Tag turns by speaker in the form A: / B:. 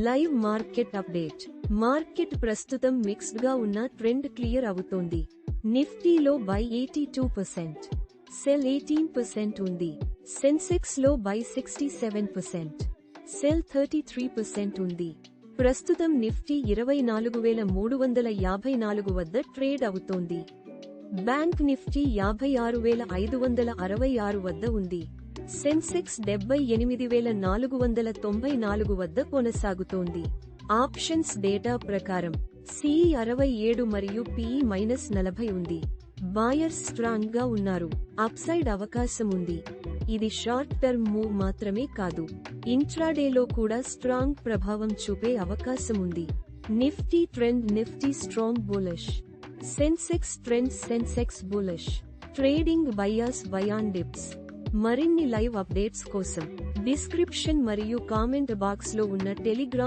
A: Live market update. Market ప్రస్తుతం mixed గా ఉన్న ట్రెండ్ క్లియర్ అవుతోంది. నిఫ్టీలో బై 82%, సెల్ 18% ఉంది. సెన్సెక్స్ లో బై 67%, సెల్ 33% ఉంది. ప్రస్తుతం నిఫ్టీ 24,354 వద్ద ట్రేడ్ అవుతోంది. బ్యాంక్ నిఫ్టీ 56,566 వద్ద ఉంది. సెన్సెక్స్ 78,494 వద్ద కొనసాగుతోంది. ఆప్షన్స్ డేటా ప్రకారం సిఈ 67 మరియు పిఈ -40 ఉంది. బాయర్స్ స్ట్రాంగ్ గా ఉన్నారు. అప్సైడ్ అవకాశం ఉంది. ఇది షార్ట్ టర్మ్ మూవ్ మాత్రమే కాదు, ఇంట్రాడేలో కూడా స్ట్రాంగ్ ప్రభావం చూపే అవకాశం ఉంది. Nifty trend, Nifty strong bullish. Sensex trend, Sensex bullish. Trading bias Bayan dips. మరిన్ని లైవ్ అప్డేట్స్ కోసం డిస్క్రిప్షన్ మరియు కామెంట్ బాక్స్ లో ఉన్న టెలిగ్రామ్